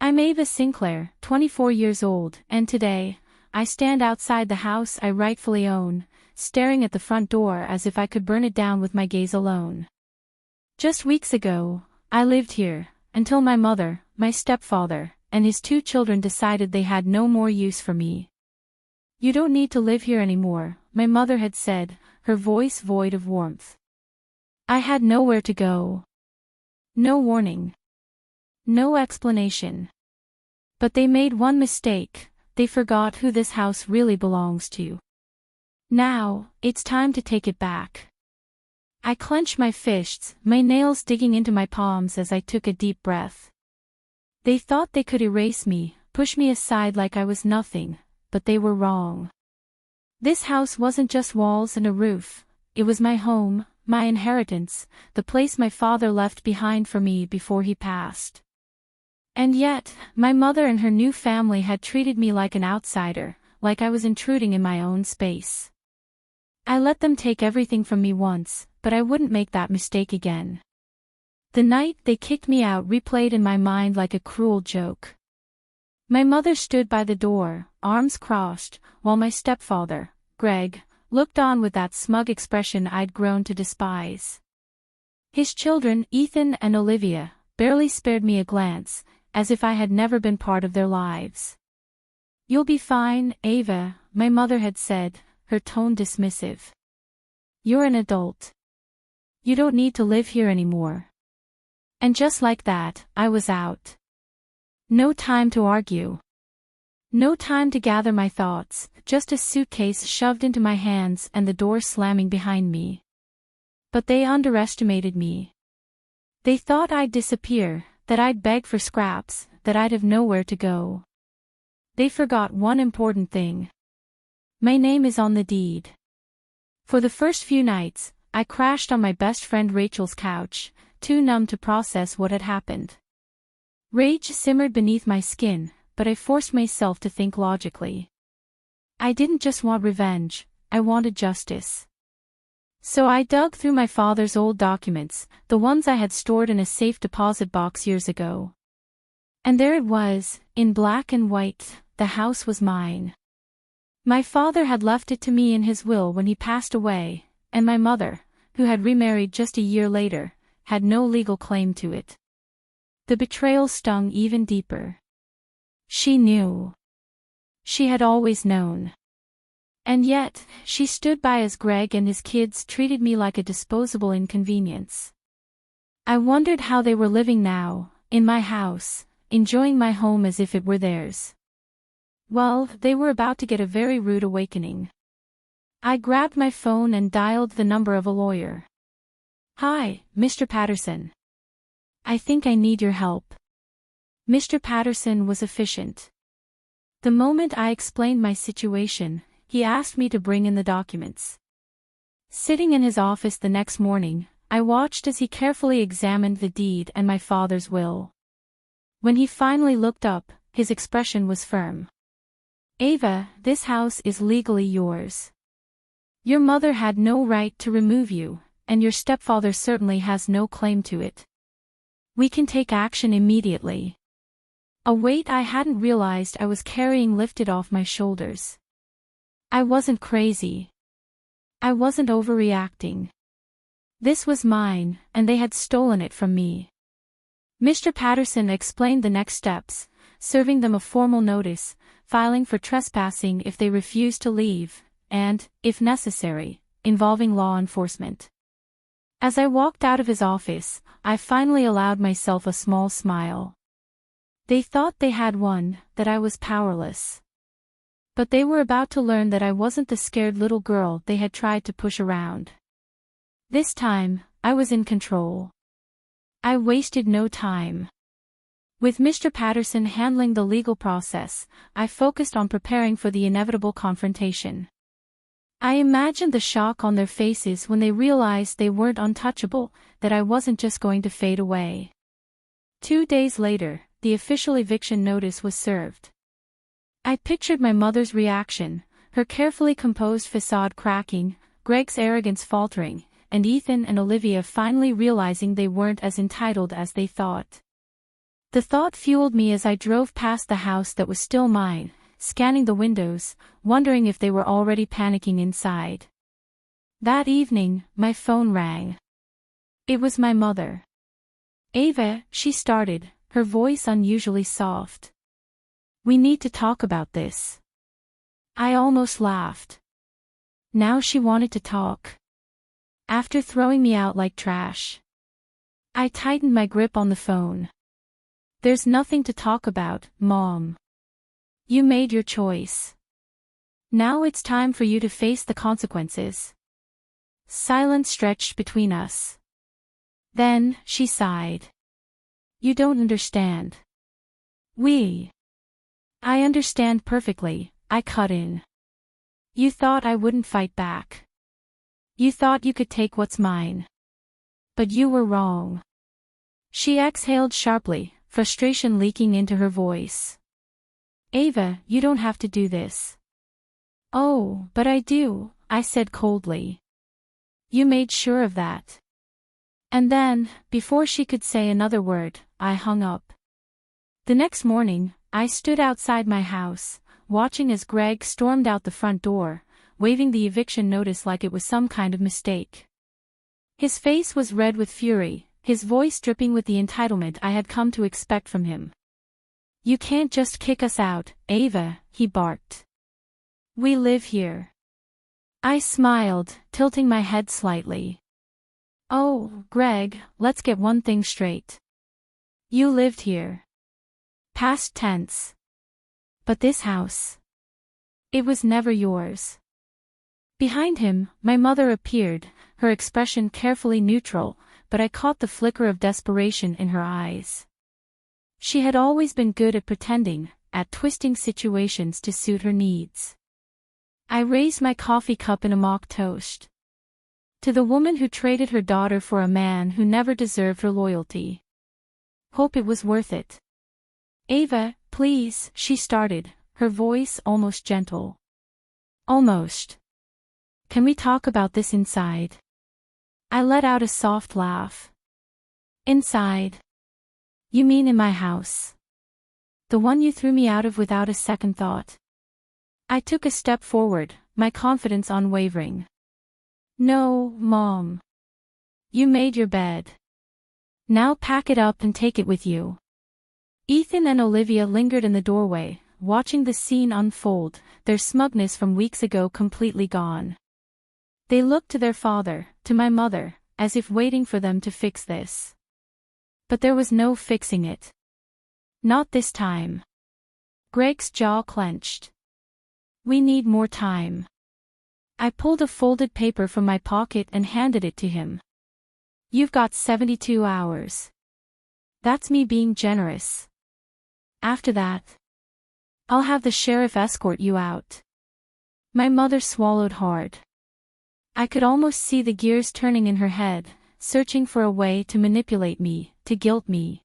I'm Ava Sinclair, 24 years old, and today, I stand outside the house I rightfully own, staring at the front door as if I could burn it down with my gaze alone. Just weeks ago, I lived here, until my mother, my stepfather, and his 2 children decided they had no more use for me. "You don't need to live here anymore," my mother had said, her voice void of warmth. I had nowhere to go. No warning. No explanation. But they made one mistake: they forgot who this house really belongs to. Now, it's time to take it back. I clenched my fists, my nails digging into my palms as I took a deep breath. They thought they could erase me, push me aside like I was nothing, but they were wrong. This house wasn't just walls and a roof, it was my home, my inheritance, the place my father left behind for me before he passed. And yet, my mother and her new family had treated me like an outsider, like I was intruding in my own space. I let them take everything from me once, but I wouldn't make that mistake again. The night they kicked me out replayed in my mind like a cruel joke. My mother stood by the door, arms crossed, while my stepfather, Greg, looked on with that smug expression I'd grown to despise. His children, Ethan and Olivia, barely spared me a glance, as if I had never been part of their lives. "You'll be fine, Ava," my mother had said, her tone dismissive. "You're an adult. You don't need to live here anymore." And just like that, I was out. No time to argue. No time to gather my thoughts, just a suitcase shoved into my hands and the door slamming behind me. But they underestimated me. They thought I'd disappear, that I'd beg for scraps, that I'd have nowhere to go. They forgot one important thing. My name is on the deed. For the first few nights, I crashed on my best friend Rachel's couch, too numb to process what had happened. Rage simmered beneath my skin, but I forced myself to think logically. I didn't just want revenge, I wanted justice. So I dug through my father's old documents, the ones I had stored in a safe deposit box years ago. And there it was, in black and white: the house was mine. My father had left it to me in his will when he passed away, and my mother, who had remarried just a year later, had no legal claim to it. The betrayal stung even deeper. She knew. She had always known. And yet, she stood by as Greg and his kids treated me like a disposable inconvenience. I wondered how they were living now, in my house, enjoying my home as if it were theirs. Well, they were about to get a very rude awakening. I grabbed my phone and dialed the number of a lawyer. "Hi, Mr. Patterson. I think I need your help." Mr. Patterson was efficient. The moment I explained my situation, he asked me to bring in the documents. Sitting in his office the next morning, I watched as he carefully examined the deed and my father's will. When he finally looked up, his expression was firm. "Ava, this house is legally yours. Your mother had no right to remove you, and your stepfather certainly has no claim to it. We can take action immediately." A weight I hadn't realized I was carrying lifted off my shoulders. I wasn't crazy. I wasn't overreacting. This was mine, and they had stolen it from me. Mr. Patterson explained the next steps, serving them a formal notice, filing for trespassing if they refused to leave, and, if necessary, involving law enforcement. As I walked out of his office, I finally allowed myself a small smile. They thought they had won, that I was powerless. But they were about to learn that I wasn't the scared little girl they had tried to push around. This time, I was in control. I wasted no time. With Mr. Patterson handling the legal process, I focused on preparing for the inevitable confrontation. I imagined the shock on their faces when they realized they weren't untouchable, that I wasn't just going to fade away. 2 days later, the official eviction notice was served. I pictured my mother's reaction, her carefully composed facade cracking, Greg's arrogance faltering, and Ethan and Olivia finally realizing they weren't as entitled as they thought. The thought fueled me as I drove past the house that was still mine, scanning the windows, wondering if they were already panicking inside. That evening, my phone rang. It was my mother. "Ava," she started, her voice unusually soft. "We need to talk about this." I almost laughed. Now she wanted to talk. After throwing me out like trash. I tightened my grip on the phone. "There's nothing to talk about, Mom. You made your choice. Now it's time for you to face the consequences." Silence stretched between us. Then, she sighed. "You don't understand." I understand perfectly," I cut in. "You thought I wouldn't fight back. You thought you could take what's mine. But you were wrong." She exhaled sharply, frustration leaking into her voice. "Ava, you don't have to do this." "Oh, but I do," I said coldly. "You made sure of that." And then, before she could say another word, I hung up. The next morning, I stood outside my house, watching as Greg stormed out the front door, waving the eviction notice like it was some kind of mistake. His face was red with fury, his voice dripping with the entitlement I had come to expect from him. "You can't just kick us out, Ava," he barked. "We live here." I smiled, tilting my head slightly. "Oh, Greg, let's get one thing straight. You lived here." Past tense. "But this house. It was never yours." Behind him, my mother appeared, her expression carefully neutral, but I caught the flicker of desperation in her eyes. She had always been good at pretending, at twisting situations to suit her needs. I raised my coffee cup in a mock toast. To the woman who traded her daughter for a man who never deserved her loyalty. Hope it was worth it. "Ava, please," she started, her voice almost gentle. "Almost. Can we talk about this inside?" I let out a soft laugh. "Inside? You mean in my house? The one you threw me out of without a second thought?" I took a step forward, my confidence unwavering. "No, Mom. You made your bed. Now pack it up and take it with you." Ethan and Olivia lingered in the doorway, watching the scene unfold, their smugness from weeks ago completely gone. They looked to their father, to my mother, as if waiting for them to fix this. But there was no fixing it. Not this time. Greg's jaw clenched. "We need more time." I pulled a folded paper from my pocket and handed it to him. "You've got 72 hours. That's me being generous. After that, I'll have the sheriff escort you out." My mother swallowed hard. I could almost see the gears turning in her head, searching for a way to manipulate me, to guilt me.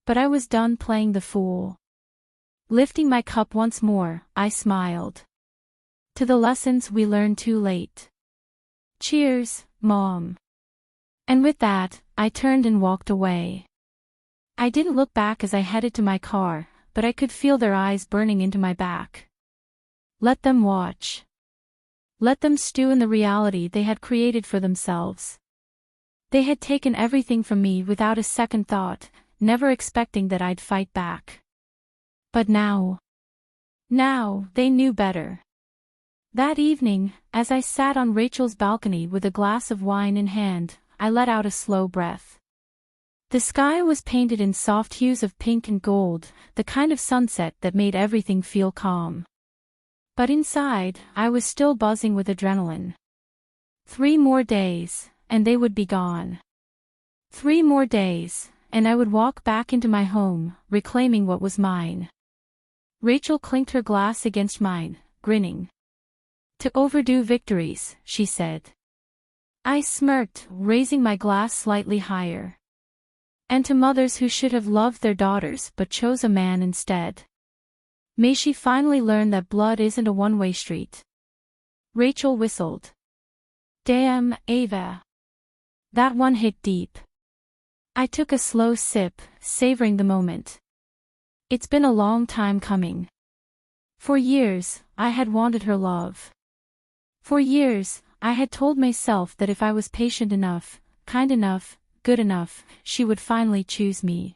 But I was done playing the fool. Lifting my cup once more, I smiled. To the lessons we learned too late. Cheers, Mom. And with that, I turned and walked away. I didn't look back as I headed to my car, but I could feel their eyes burning into my back. Let them watch. Let them stew in the reality they had created for themselves. They had taken everything from me without a second thought, never expecting that I'd fight back. But now they knew better. That evening, as I sat on Rachel's balcony with a glass of wine in hand, I let out a slow breath. The sky was painted in soft hues of pink and gold, the kind of sunset that made everything feel calm. But inside, I was still buzzing with adrenaline. 3 more days, and they would be gone. 3 more days, and I would walk back into my home, reclaiming what was mine. Rachel clinked her glass against mine, grinning. "To overdue victories," she said. I smirked, raising my glass slightly higher. "And to mothers who should have loved their daughters but chose a man instead. May she finally learn that blood isn't a one-way street." Rachel whistled. "Damn, Ava. That one hit deep." I took a slow sip, savoring the moment. It's been a long time coming. For years, I had wanted her love. For years, I had told myself that if I was patient enough, kind enough, good enough, she would finally choose me.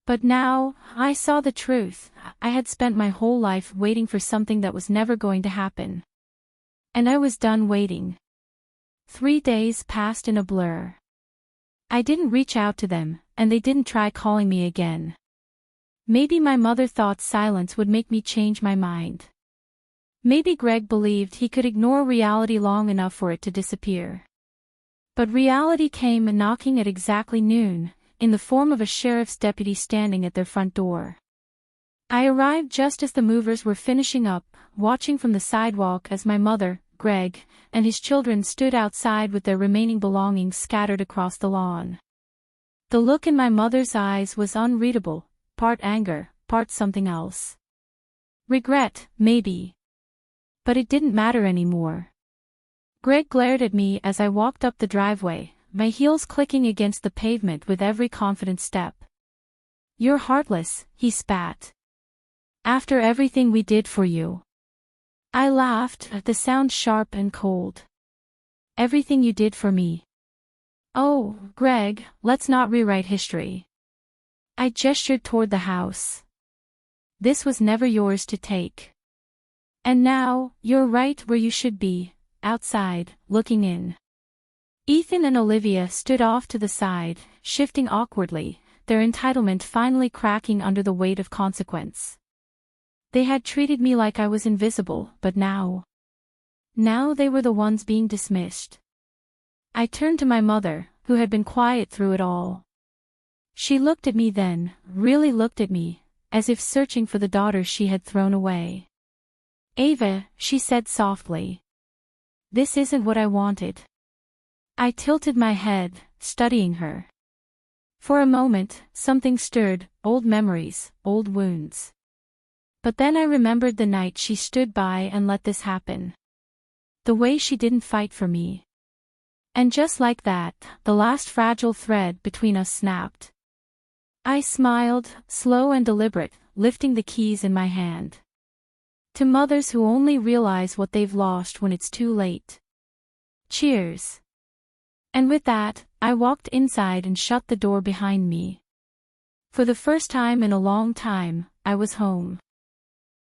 But now, I saw the truth. I had spent my whole life waiting for something that was never going to happen. And I was done waiting. 3 days passed in a blur. I didn't reach out to them, and they didn't try calling me again. Maybe my mother thought silence would make me change my mind. Maybe Greg believed he could ignore reality long enough for it to disappear. But reality came knocking at exactly noon, in the form of a sheriff's deputy standing at their front door. I arrived just as the movers were finishing up, watching from the sidewalk as my mother, Greg, and his children stood outside with their remaining belongings scattered across the lawn. The look in my mother's eyes was unreadable, part anger, part something else. Regret, maybe. But it didn't matter anymore. Greg glared at me as I walked up the driveway, my heels clicking against the pavement with every confident step. "You're heartless," he spat. "After everything we did for you." I laughed, the sound sharp and cold. "Everything you did for me." "Oh, Greg, let's not rewrite history." I gestured toward the house. "This was never yours to take. And now, you're right where you should be, outside, looking in." Ethan and Olivia stood off to the side, shifting awkwardly, their entitlement finally cracking under the weight of consequence. They had treated me like I was invisible, but now they were the ones being dismissed. I turned to my mother, who had been quiet through it all. She looked at me then, really looked at me, as if searching for the daughter she had thrown away. "Ava," she said softly. "This isn't what I wanted." I tilted my head, studying her. For a moment, something stirred, old memories, old wounds. But then I remembered the night she stood by and let this happen. The way she didn't fight for me. And just like that, the last fragile thread between us snapped. I smiled, slow and deliberate, lifting the keys in my hand. To mothers who only realize what they've lost when it's too late. Cheers. And with that, I walked inside and shut the door behind me. For the first time in a long time, I was home.